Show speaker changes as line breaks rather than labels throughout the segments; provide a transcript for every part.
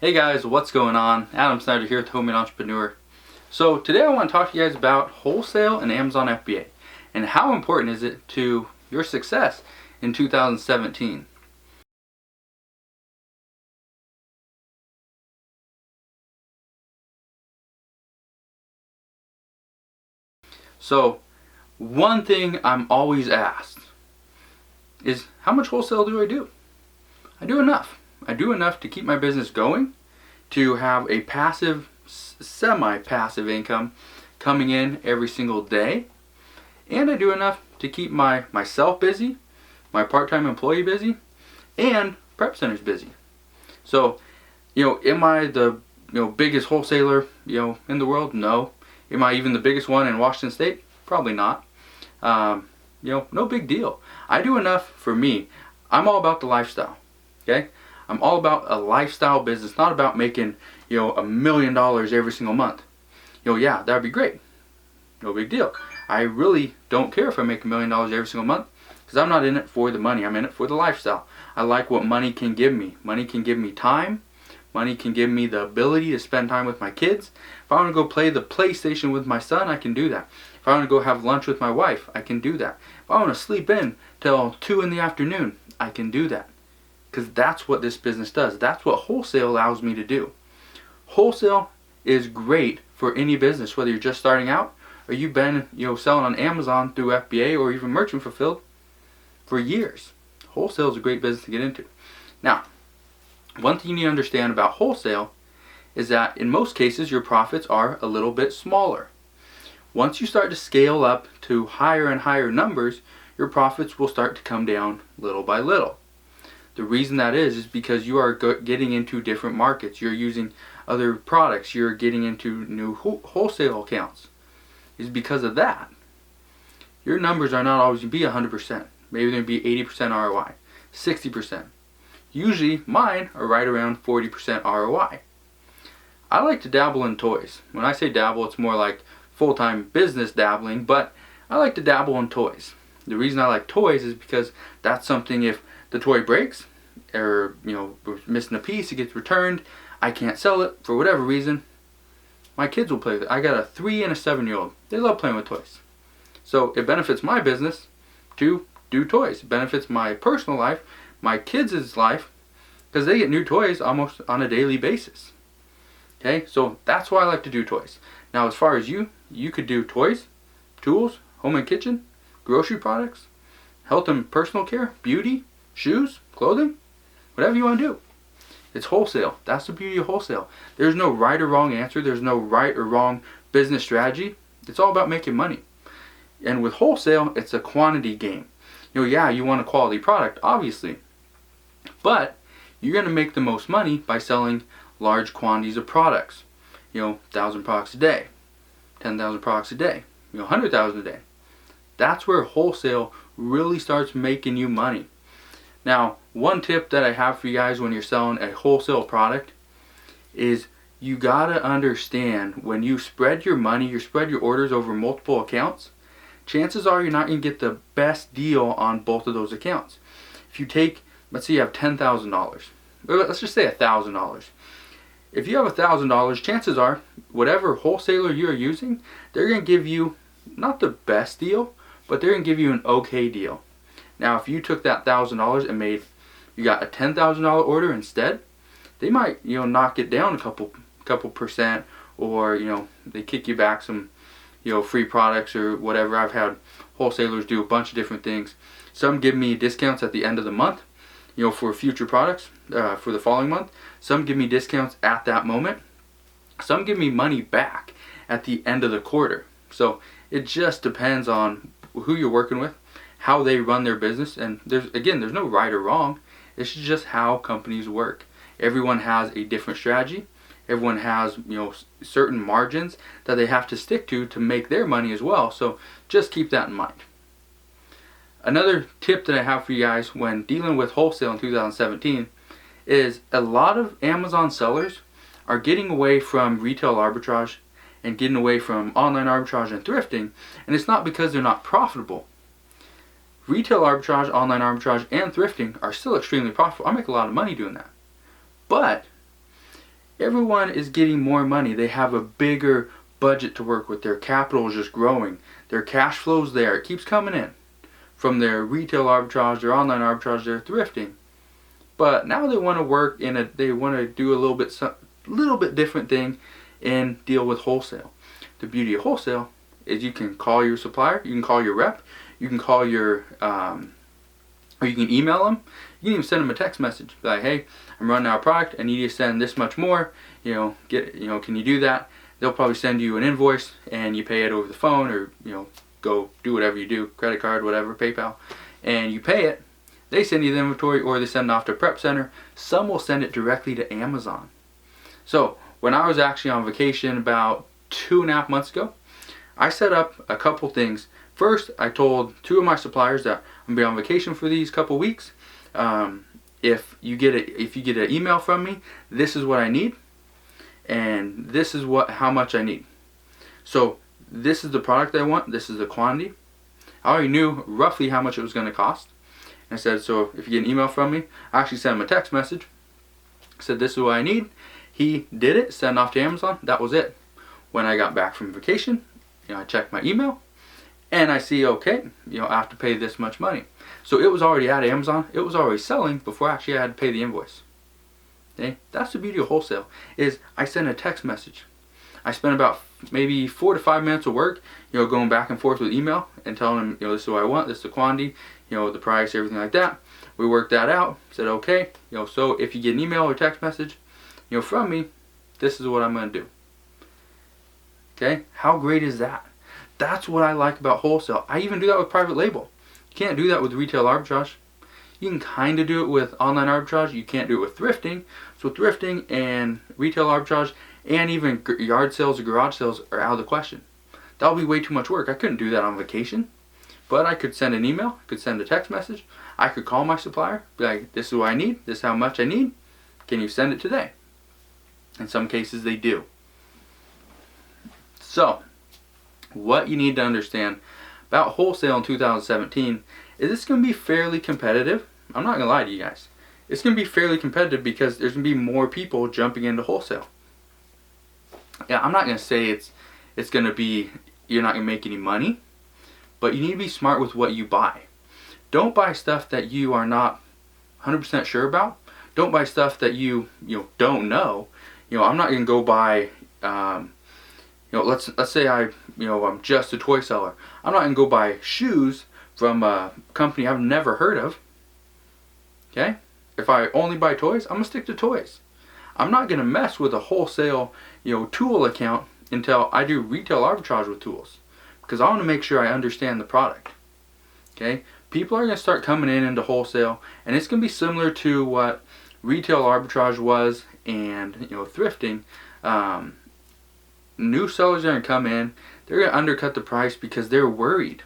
Hey guys, what's going on? Adam Snyder here with Homemade Entrepreneur. So today I want to talk to you guys about wholesale and Amazon FBA and how important is it to your success in 2017. So one thing I'm always asked is how much wholesale do I do? I do enough. I do enough to keep my business going, to have a passive, semi-passive income coming in every single day, and I do enough to keep myself busy, my part-time employee busy, and prep centers busy. So, am I the biggest wholesaler in the world? No. Am I even the biggest one in Washington State? Probably not. No big deal. I do enough for me. I'm all about the lifestyle. Okay, I'm all about a lifestyle business, not about making $1 million every single month. Yeah, that'd be great. No big deal. I really don't care if I make $1 million every single month because I'm not in it for the money. I'm in it for the lifestyle. I like what money can give me. Money can give me time. Money can give me the ability to spend time with my kids. If I want to go play the PlayStation with my son, I can do that. If I want to go have lunch with my wife, I can do that. If I want to sleep in till 2 in the afternoon, I can do that. Because that's what this business does. That's what wholesale allows me to do. Wholesale is great for any business, whether you're just starting out or you've been selling on Amazon through FBA or even merchant fulfilled for years. Wholesale is a great business to get into. Now, one thing you need to understand about wholesale is that in most cases your profits are a little bit smaller. Once you start to scale up to higher and higher numbers, your profits will start to come down little by little. The reason that is because you are getting into different markets. You're using other products. You're getting into new wholesale accounts. Is because of that. Your numbers are not always going to be 100%. Maybe they're going to be 80% ROI, 60%. Usually mine are right around 40% ROI. I like to dabble in toys. When I say dabble, it's more like full-time business dabbling, but I like to dabble in toys. The reason I like toys is because that's something if the toy breaks or we're missing a piece, it gets returned, I can't sell it for whatever reason, my kids will play with it. I got a 3 and a 7-year-old. They love playing with toys. So it benefits my business to do toys. It benefits my personal life, my kids' life, because they get new toys almost on a daily basis. Okay, so that's why I like to do toys. Now as far as you could do toys, tools, home and kitchen, grocery products, health and personal care, beauty, shoes, clothing, whatever you want to do. It's wholesale. That's the beauty of wholesale. There's no right or wrong answer. There's no right or wrong business strategy. It's all about making money. And with wholesale, it's a quantity game. Yeah, you want a quality product, obviously. But you're going to make the most money by selling large quantities of products. 1,000 products a day, 10,000 products a day, 100,000 a day. That's where wholesale really starts making you money. Now, one tip that I have for you guys when you're selling a wholesale product is you gotta understand when you spread your money, you spread your orders over multiple accounts, chances are you're not gonna get the best deal on both of those accounts. If you take, let's say you have $10,000, or let's just say $1,000. If you have $1,000, chances are whatever wholesaler you're using, they're gonna give you not the best deal, but they're gonna give you an okay deal. Now, if you took that $1,000 and you got a $10,000 order instead, they might knock it down a couple percent, or they kick you back some free products or whatever. I've had wholesalers do a bunch of different things. Some give me discounts at the end of the month, for future products for the following month. Some give me discounts at that moment. Some give me money back at the end of the quarter. So it just depends on who you're working with, how they run their business, and there's no right or wrong. It's just how companies work. Everyone has a different strategy. Everyone has certain margins that they have to stick to make their money as well. So just keep that in mind. Another tip that I have for you guys when dealing with wholesale in 2017 is a lot of Amazon sellers are getting away from retail arbitrage and getting away from online arbitrage and thrifting, and it's not because they're not profitable. Retail arbitrage, online arbitrage, and thrifting are still extremely profitable. I make a lot of money doing that. But Everyone is getting more money. They have a bigger budget to work with. Their capital is just growing. Their cash flow's there. It keeps coming in from their retail arbitrage, their online arbitrage, their thrifting. But now they want to work they want to do a little bit different thing and deal with wholesale. The beauty of wholesale is you can call your supplier, you can call your rep, you can call your or you can email them. You can even send them a text message, be like, hey, I'm running out of product. I need you to send this much more. Can you do that? They'll probably send you an invoice, and you pay it over the phone, or go do whatever you do, credit card, whatever, PayPal, and you pay it. They send you the inventory, or they send it off to a prep center. Some will send it directly to Amazon. So when I was actually on vacation about 2.5 months ago, I set up a couple things. First, I told 2 of my suppliers that I'm gonna be on vacation for these couple weeks. If you get an email from me, this is what I need, and this is how much I need. So this is the product I want. This is the quantity. I already knew roughly how much it was going to cost. And I said, so if you get an email from me, I actually sent him a text message. I said, this is what I need. He did it, sent it off to Amazon. That was it. When I got back from vacation, I checked my email, and I see, okay, I have to pay this much money. So it was already at Amazon. It was already selling before actually I had to pay the invoice. Okay? That's the beauty of wholesale, is I send a text message. I spent about maybe 4 to 5 minutes of work, going back and forth with email and telling them, this is what I want, this is the quantity, the price, everything like that. We worked that out, said, okay, so if you get an email or text message, from me, this is what I'm going to do. Okay? How great is that? That's what I like about wholesale. I even do that with private label. You can't do that with retail arbitrage. You can kind of do it with online arbitrage. You can't do it with thrifting. So thrifting and retail arbitrage and even yard sales or garage sales are out of the question. That would be way too much work. I couldn't do that on vacation. But I could send an email, I could send a text message, I could call my supplier, be like, this is what I need, this is how much I need, can you send it today? In some cases they do. So, what you need to understand about wholesale in 2017 is it's going to be fairly competitive. I'm not going to lie to you guys. It's going to be fairly competitive because there's going to be more people jumping into wholesale. Yeah, I'm not going to say it's going to be, you're not going to make any money, but you need to be smart with what you buy. Don't buy stuff that you are not 100% sure about. Don't buy stuff that you don't know. I'm not going to go buy let's say I'm just a toy seller. I'm not going to go buy shoes from a company I've never heard of. Okay? If I only buy toys, I'm going to stick to toys. I'm not going to mess with a wholesale, tool account until I do retail arbitrage with tools, because I want to make sure I understand the product. Okay? People are going to start coming into wholesale, and it's going to be similar to what retail arbitrage was and thrifting. New sellers are going to come in. They're going to undercut the price because they're worried.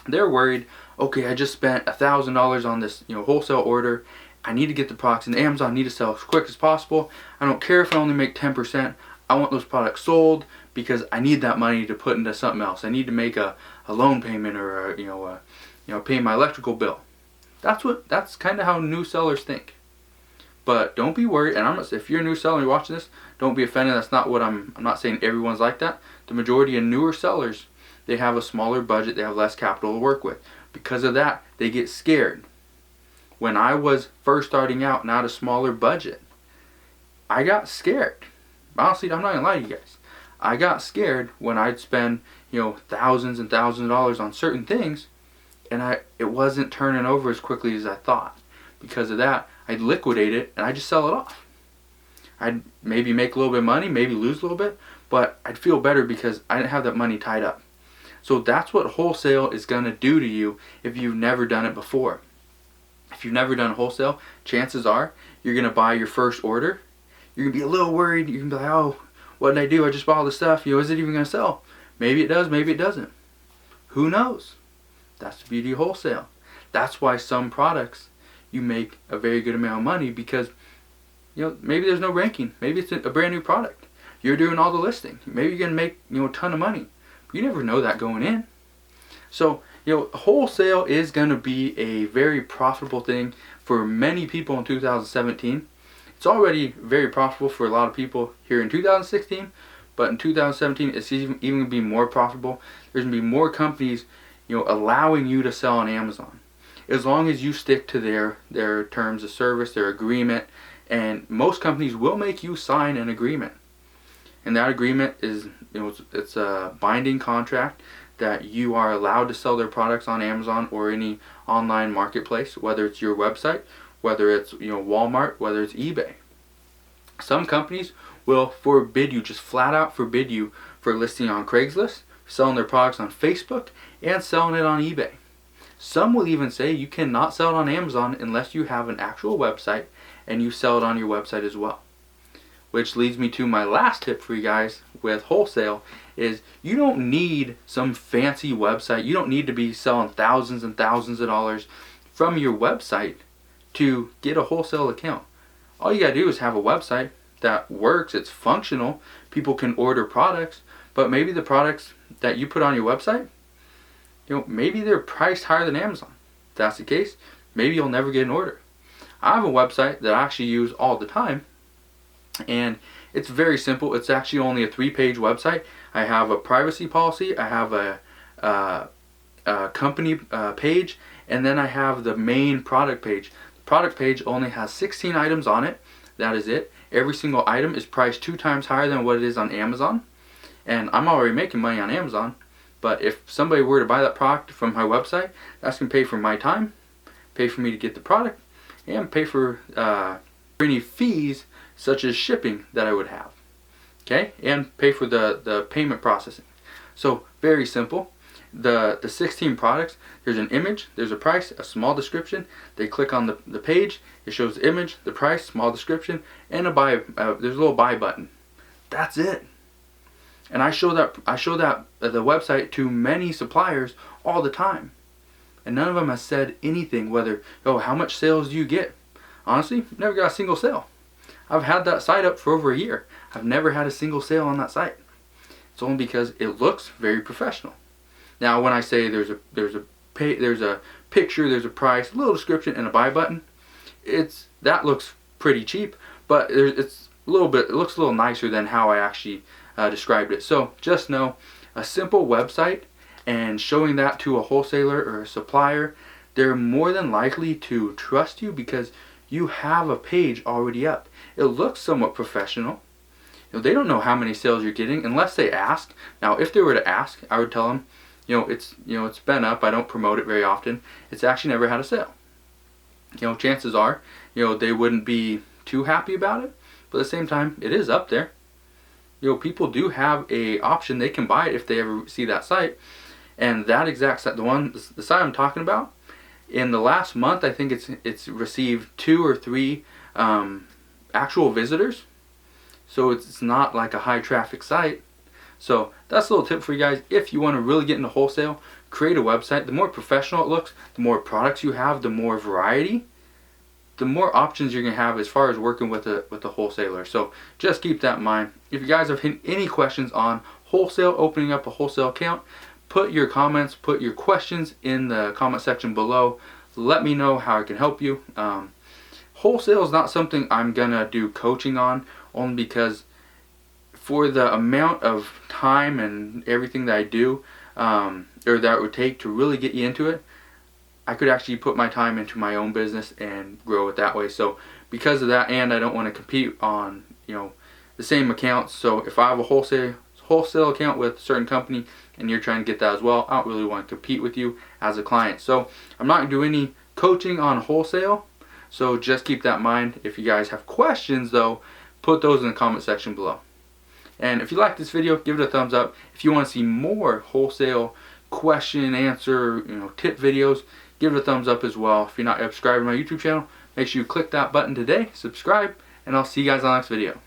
They're worried, okay, I just spent $1,000 on this wholesale order. I need to get the products in Amazon. I need to sell as quick as possible. I don't care if I only make 10%. I want those products sold because I need that money to put into something else. I need to make a loan payment or pay my electrical bill. That's kind of how new sellers think. But don't be worried, and if you're a new seller and you're watching this, don't be offended. That's not what I'm not saying everyone's like that. The majority of newer sellers, they have a smaller budget, they have less capital to work with. Because of that, they get scared. When I was first starting out and had a smaller budget, I got scared. Honestly, I'm not gonna lie to you guys. I got scared when I'd spend, thousands and thousands of dollars on certain things, and it wasn't turning over as quickly as I thought. Because of that, I'd liquidate it and I'd just sell it off. I'd maybe make a little bit of money, maybe lose a little bit, but I'd feel better because I didn't have that money tied up. So that's what wholesale is going to do to you if you've never done it before. If you've never done wholesale, chances are you're going to buy your first order. You're going to be a little worried. You're going to be like, oh, what did I do? I just bought all this stuff. Is it even going to sell? Maybe it does, maybe it doesn't. Who knows? That's the beauty of wholesale. That's why some products you make a very good amount of money because maybe there's no ranking. Maybe it's a brand new product. You're doing all the listing. Maybe you're going to make a ton of money. But you never know that going in. So wholesale is going to be a very profitable thing for many people in 2017. It's already very profitable for a lot of people here in 2016, but in 2017 it's even going to be more profitable. There's going to be more companies, allowing you to sell on Amazon, as long as you stick to their terms of service, their agreement. And most companies will make you sign an agreement, and that agreement is, it's a binding contract that you are allowed to sell their products on Amazon or any online marketplace, whether it's your website, whether it's Walmart, whether it's eBay. Some companies will forbid you, just flat out forbid you, for listing on Craigslist, selling their products on Facebook, and selling it on eBay. Some will even say you cannot sell it on Amazon unless you have an actual website and you sell it on your website as well. Which leads me to my last tip for you guys with wholesale is you don't need some fancy website. You don't need to be selling thousands and thousands of dollars from your website to get a wholesale account. All you gotta do is have a website that works, it's functional, people can order products, but maybe the products that you put on your website, maybe they're priced higher than Amazon. If that's the case, maybe you'll never get an order. I have a website that I actually use all the time, and it's very simple. It's actually only a 3-page website. I have a privacy policy, I have a company page, and then I have the main product page. The product page only has 16 items on it. That is it. Every single item is priced 2 times higher than what it is on Amazon, and I'm already making money on Amazon. But if somebody were to buy that product from my website, that's going to pay for my time, pay for me to get the product, and pay for any fees such as shipping that I would have. Okay, and pay for the payment processing. So very simple. The 16 products, there's an image, there's a price, a small description. They click on the page, it shows the image, the price, small description, and a buy. There's a little buy button. That's it. And I show that the website to many suppliers all the time, and none of them has said anything. Whether how much sales do you get? Honestly, never got a single sale. I've had that site up for over a year. I've never had a single sale on that site. It's only because it looks very professional. Now, when I say there's a picture, there's a price, a little description, and a buy button, that looks pretty cheap, but it looks a little nicer than how I actually described it. So just know, a simple website and showing that to a wholesaler or a supplier, they're more than likely to trust you because you have a page already up. It looks somewhat professional. They don't know how many sales you're getting unless they ask. Now, if they were to ask, I would tell them, it's been up. I don't promote it very often. It's actually never had a sale. Chances are, they wouldn't be too happy about it. But at the same time, it is up there. People do have a option. They can buy it if they ever see that site. And that exact site, the site I'm talking about, in the last month, I think it's received 2 or 3 actual visitors. So it's not like a high traffic site. So that's a little tip for you guys. If you want to really get into wholesale, create a website. The more professional it looks, the more products you have, the more variety, the more options you're going to have as far as working with a wholesaler. So just keep that in mind. If you guys have any questions on wholesale, opening up a wholesale account, put your comments, put your questions in the comment section below. Let me know how I can help you. Wholesale is not something I'm going to do coaching on, only because for the amount of time and everything that I do, or that it would take to really get you into it, I could actually put my time into my own business and grow it that way. So because of that, and I don't want to compete on the same accounts. So if I have a wholesale account with a certain company and you're trying to get that as well, I don't really want to compete with you as a client. So I'm not going to do any coaching on wholesale. So just keep that in mind. If you guys have questions though, put those in the comment section below. And if you like this video, give it a thumbs up. If you want to see more wholesale question and answer, tip videos, give it a thumbs up as well. If you're not subscribed to my YouTube channel, make sure you click that button today, subscribe, and I'll see you guys on the next video.